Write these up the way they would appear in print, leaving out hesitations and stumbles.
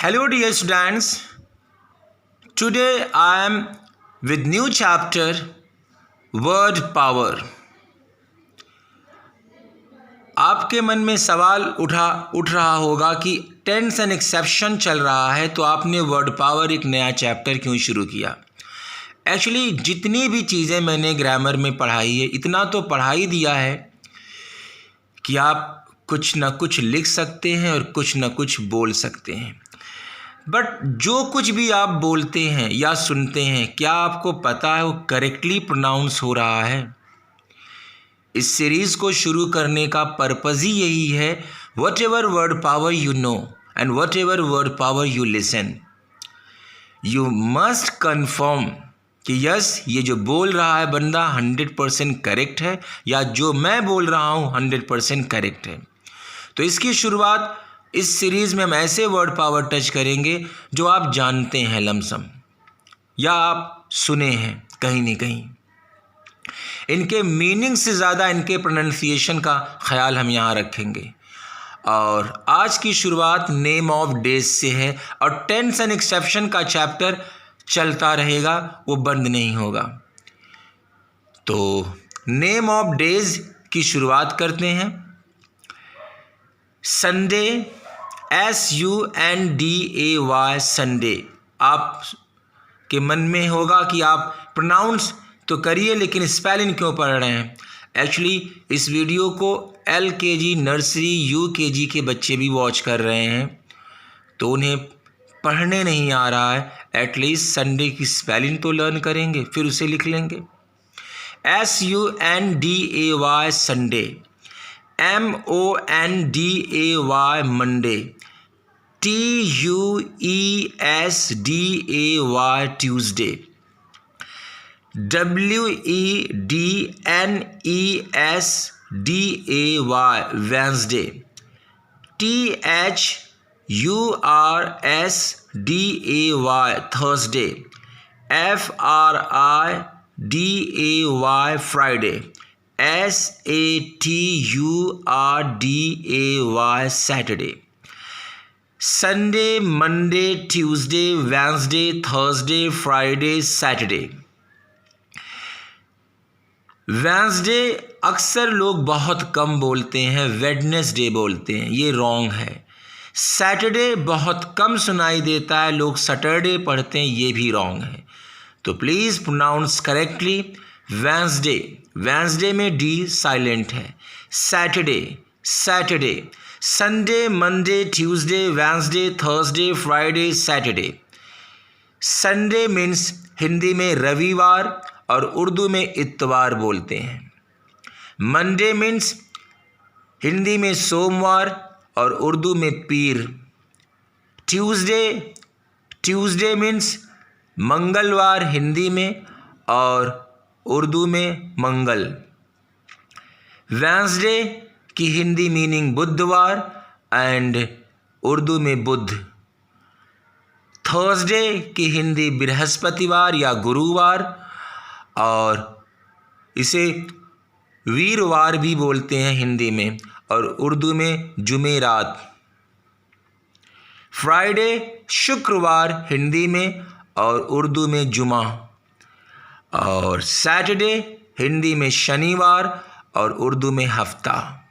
Hello dear students, today I am with new chapter word power. आपके मन में सवाल उठ रहा होगा कि टेंस एंड एक्सेप्शन चल रहा है तो आपने वर्ड पावर एक नया चैप्टर क्यों शुरू किया। एक्चुअली जितनी भी चीज़ें मैंने ग्रामर में पढ़ाई है इतना तो पढ़ा ही दिया है कि आप कुछ ना कुछ लिख सकते हैं और कुछ ना कुछ बोल सकते हैं, बट जो कुछ भी आप बोलते हैं या सुनते हैं क्या आपको पता है वो करेक्टली प्रोनाउंस हो रहा है। इस सीरीज़ को शुरू करने का पर्पज़ ही यही है, what ever word power you know and what ever word power you listen, you must confirm कि यस ये जो बोल रहा है बंदा 100% करेक्ट है या जो मैं बोल रहा हूँ 100% करेक्ट है। तो इसकी शुरुआत इस सीरीज़ में हम ऐसे वर्ड पावर टच करेंगे जो आप जानते हैं लमसम या आप सुने हैं कहीं न कहीं। इनके मीनिंग से ज़्यादा इनके प्रोनाउंसिएशन का ख्याल हम यहाँ रखेंगे। और आज की शुरुआत नेम ऑफ डेज से है और टेंस एंड एक्सेप्शन का चैप्टर चलता रहेगा, वो बंद नहीं होगा। तो नेम ऑफ डेज की शुरुआत करते हैं। Sunday, SUNDAY, Sunday. आप के मन में होगा कि आप प्रोनाउंस तो करिए लेकिन स्पेलिंग क्यों पढ़ रहे हैं। एक्चुअली इस वीडियो को LKG, नर्सरी, UKG के बच्चे भी वॉच कर रहे हैं तो उन्हें पढ़ने नहीं आ रहा है, एटलीस्ट संडे की स्पेलिंग तो लर्न करेंगे फिर उसे लिख लेंगे। SUNDAY, Sunday. MONDAY, Monday. TUESDAY, Tuesday. WEDNESDAY, Wednesday. THURSDAY, Thursday. FRIDAY, Friday. SATURDAY, Saturday. Sunday, Monday, Tuesday, Wednesday, Thursday, Friday, Saturday. Wednesday अक्सर लोग बहुत कम बोलते हैं, वेडनेसडे बोलते हैं, ये रॉन्ग है। सैटरडे बहुत कम सुनाई देता है, लोग सैटरडे पढ़ते हैं, ये भी रॉन्ग है। तो please pronounce correctly. Wednesday, Wednesday में डी साइलेंट है। Saturday, Saturday. Sunday, Monday, Tuesday, Wednesday, Thursday, Friday, Saturday. Sunday means Hindi में रविवार और उर्दू में इत्वार बोलते हैं। मंडे मीन्स हिंदी में सोमवार और उर्दू में पीर। ट्यूसडे, ट्यूसडे मीन्स मंगलवार हिंदी में और उर्दू में मंगल। वेंसडे की हिंदी मीनिंग बुधवार एंड उर्दू में बुध। थर्सडे की हिंदी बृहस्पतिवार या गुरुवार और इसे वीरवार भी बोलते हैं हिंदी में और उर्दू में जुमेरात। फ्राइडे शुक्रवार हिंदी में और उर्दू में जुमा। और सैटरडे हिंदी में शनिवार और उर्दू में हफ्ता।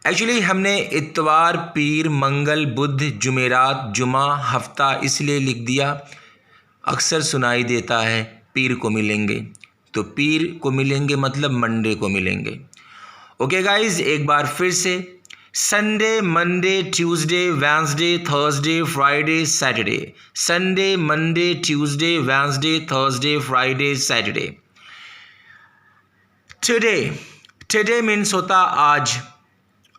एक्चुअली हमने इत्वार, पीर, मंगल, बुध, जुमेरात, जुमा, हफ्ता इसलिए लिख दिया, अक्सर सुनाई देता है पीर को मिलेंगे, तो पीर को मिलेंगे मतलब मंडे को मिलेंगे। ओके गाइज, एक बार फिर से Sunday, Monday, Tuesday, Wednesday, Thursday, Friday, Saturday. Sunday, Monday, Tuesday, Wednesday, Thursday, Friday, Saturday. Today, today means होता आज।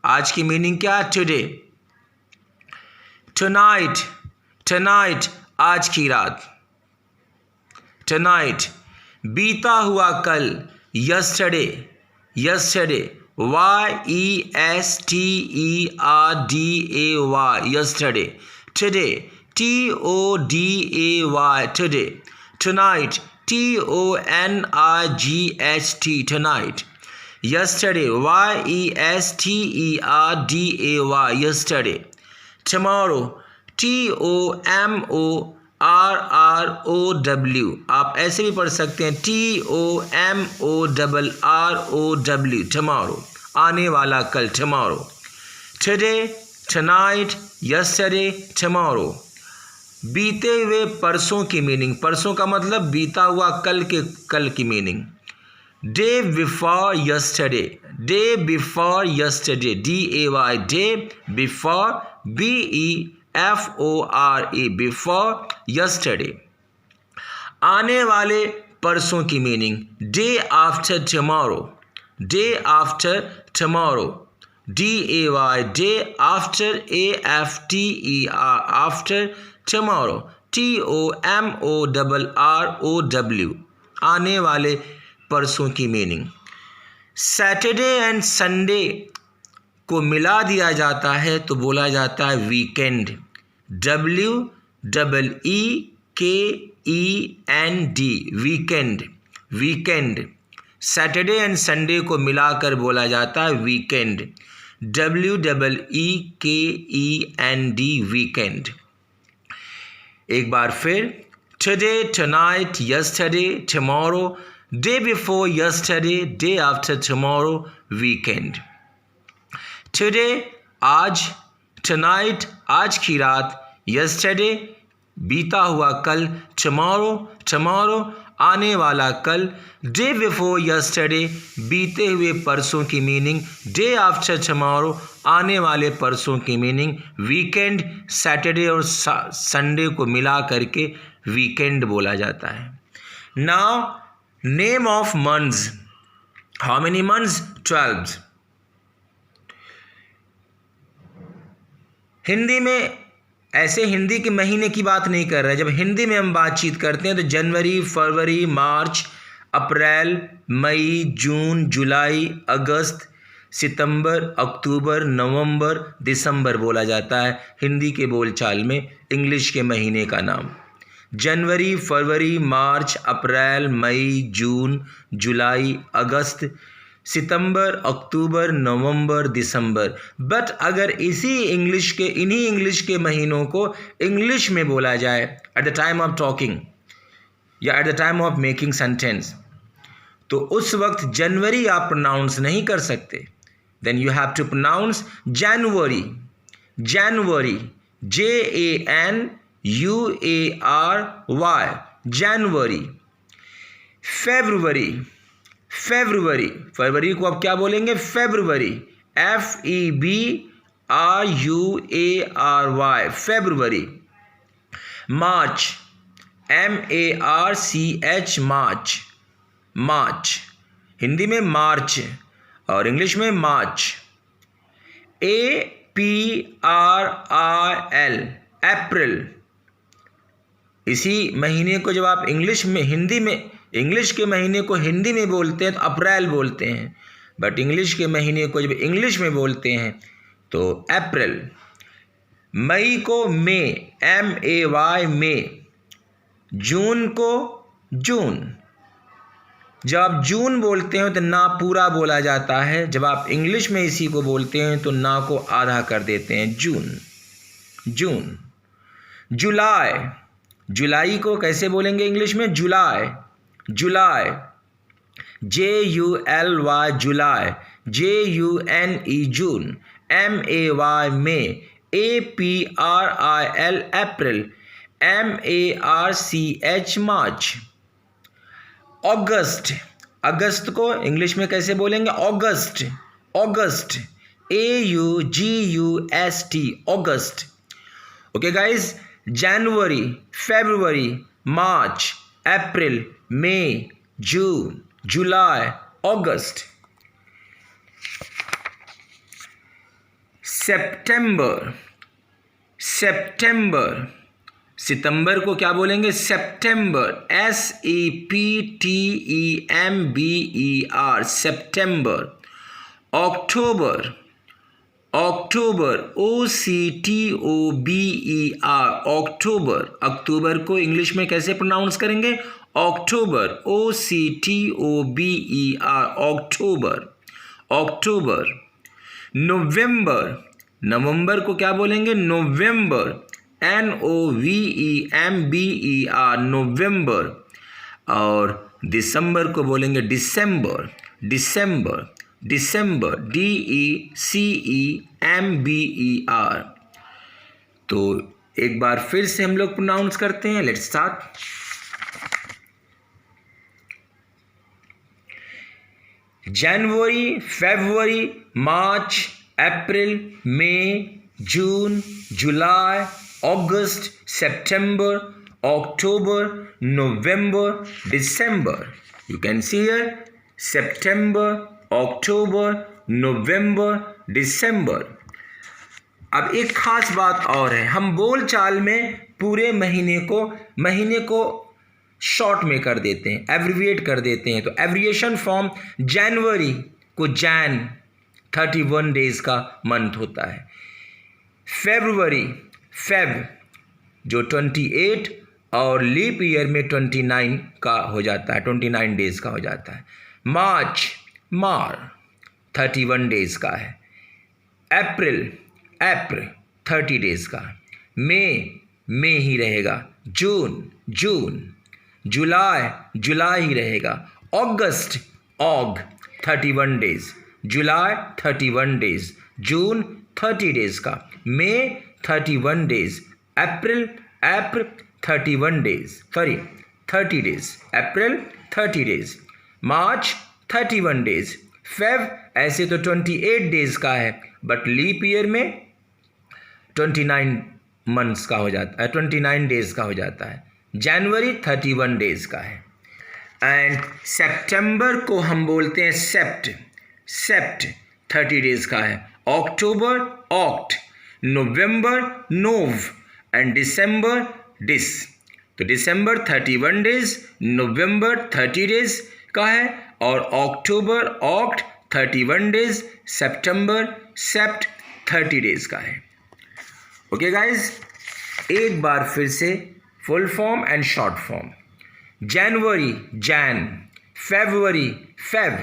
आज की मीनिंग क्या है? टुडे। टुनाइट, टुनाइट आज की रात। टुनाइट। बीता हुआ कल, yesterday, yesterday. YESTERDAY, yesterday. Today, TODAY, today. Tonight, TONIGHT, tonight. Yesterday, YESTERDAY, yesterday. Tomorrow, TOMORROW, आप ऐसे भी पढ़ सकते हैं TOMORROW, टमारो, आने वाला कल, tomorrow. Today, tonight, yesterday, tomorrow, बीते हुए परसों की मीनिंग, परसों का मतलब बीता हुआ कल की meaning. Day before yesterday, day before yesterday, DAY, day before, BEFORE, before yesterday, आने वाले परसों की meaning. Day after tomorrow, day after tomorrow, DAY, day after, AFTER, after tomorrow, TOMORROW, आने वाले परसों की मीनिंग। सैटरडे एंड संडे को मिला दिया जाता है तो बोला जाता है weekend, WEEKEND, weekend, weekend. Saturday and Sunday को मिलाकर बोला जाता है वीकेंड, WEEKEND, वीकेंड। एक बार फिर, today, tonight, yesterday, tomorrow, day before yesterday, day after tomorrow, weekend. Today, आज, टुनाइट, आज की रात, यस्टरडे, बीता हुआ कल, टुमारो, टुमारो, आने वाला कल, डे बिफोर यस्टरडे, बीते हुए परसों की मीनिंग, डे आफ्टर टुमारो, आने वाले परसों की मीनिंग, वीकेंड। सैटरडे और संडे को मिला करके वीकेंड बोला जाता है। Now name of months, how many months? 12। Hindi में ऐसे हिंदी के महीने की बात नहीं कर रहे। जब हिंदी में हम बातचीत करते हैं तो जनवरी, फरवरी, मार्च, अप्रैल, मई, जून, जुलाई, अगस्त, सितंबर, अक्टूबर, नवंबर, दिसंबर बोला जाता है हिंदी के बोलचाल में इंग्लिश के महीने का नाम। जनवरी, February, March, April, May, June, July, August, September, October, November, December. But अगर इन्हीं इंग्लिश के महीनों को इंग्लिश में बोला जाए at the time of talking या at the time of making sentence, तो उस वक्त जनवरी आप प्रोनाउंस नहीं कर सकते। Then you have to pronounce January, January, JANUARY, January. February, February, फरवरी को आप क्या बोलेंगे? February, FEBRUARY, February. March, MARCH, March, March, Hindi में मार्च और इंग्लिश में मार्च। APRIL, अप्रैल। इसी महीने को जब आप इंग्लिश के महीने को हिंदी में बोलते हैं तो अप्रैल बोलते हैं, बट इंग्लिश के महीने को जब इंग्लिश में बोलते हैं तो अप्रैल। मई को मे, MAY, मे। जून को जून। जब आप जून बोलते हैं तो ना पूरा बोला जाता है, जब आप इंग्लिश में इसी को बोलते हैं तो ना को आधा कर देते हैं, जून, जून। जुलाई, जुलाई को कैसे बोलेंगे इंग्लिश में? जुलाई, जुलाई, JULY, जुलाई, JUNE, जून, MAY, मे, APRIL, अप्रैल, MARCH, मार्च। अगस्त, अगस्त को इंग्लिश में कैसे बोलेंगे? अगस्त, अगस्त, AUGUST, अगस्त। ओके गाइज, जनवरी, फरवरी, मार्च, अप्रैल, मई, जून, जुलाई, अगस्त। सितंबर, सितंबर, सितंबर को क्या बोलेंगे? सितंबर, SEPTEMBER, सितंबर। अक्टूबर, अक्टूबर, OCTOBER, अक्टूबर। अक्टूबर को इंग्लिश में कैसे प्रोनाउंस करेंगे? अक्टूबर, OCTOBER, अक्टूबर, अक्टूबर। नवंबर, नवंबर को क्या बोलेंगे? नवंबर, NOVEMBER, नवंबर। और दिसंबर को बोलेंगे डिसम्बर, डिसम्बर, डिसम्बर, DECEMBER। तो एक बार फिर से हम लोग प्रोनाउंस करते हैं। Let's start. January, February, March, April, May, June, July, August, September, October, November, December. You can see here September, October, November, December. अब एक खास बात और है, हम बोल चाल में पूरे महीने को शॉर्ट में कर देते हैं, एब्रिविएट कर देते हैं। तो एब्रिएशन फॉर्म जनवरी को जैन 31 डेज का मंथ होता है। फेब्रुवरी फेब जो 28 और लीप ईयर में 29 का हो जाता है, 29 डेज का हो जाता है। मार्च मार 31 डेज का है। अप्रैल 30 डेज का। मई ही रहेगा। जून जुलाई ही रहेगा। अगस्त 31 डेज। जुलाई 31 डेज। जून 30 डेज का। मई 31 डेज। अप्रैल 31 डेज, 30 डेज। अप्रैल 30 डेज। मार्च 31 डेज। फेब ऐसे तो 28 डेज का है, बट लीप ईयर में 29 मंथ्स का हो जाता है, 29 डेज का हो जाता है। जनवरी 31 डेज का है। एंड सितंबर को हम बोलते हैं सेप्ट 30 डेज का है। October Oct. November Nov and December Dec. तो दिसंबर 31 डेज, नवंबर 30 डेज का है, और अक्टूबर ऑक्ट 31 डेज, सितंबर सेप्ट 30 डेज का है। ओके गाइज, एक बार फिर से full form and short form. जनवरी जैन, फरवरी Feb,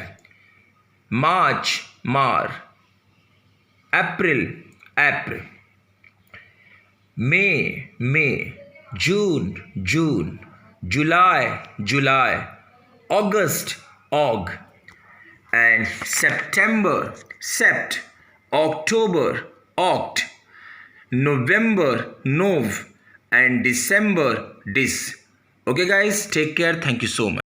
March Mar, April April, मई जून, जुलाई, अगस्त ऑग, एंड सितंबर Sept, October Oct, November Nov, and December dis. Okay guys, take care. Thank you so much.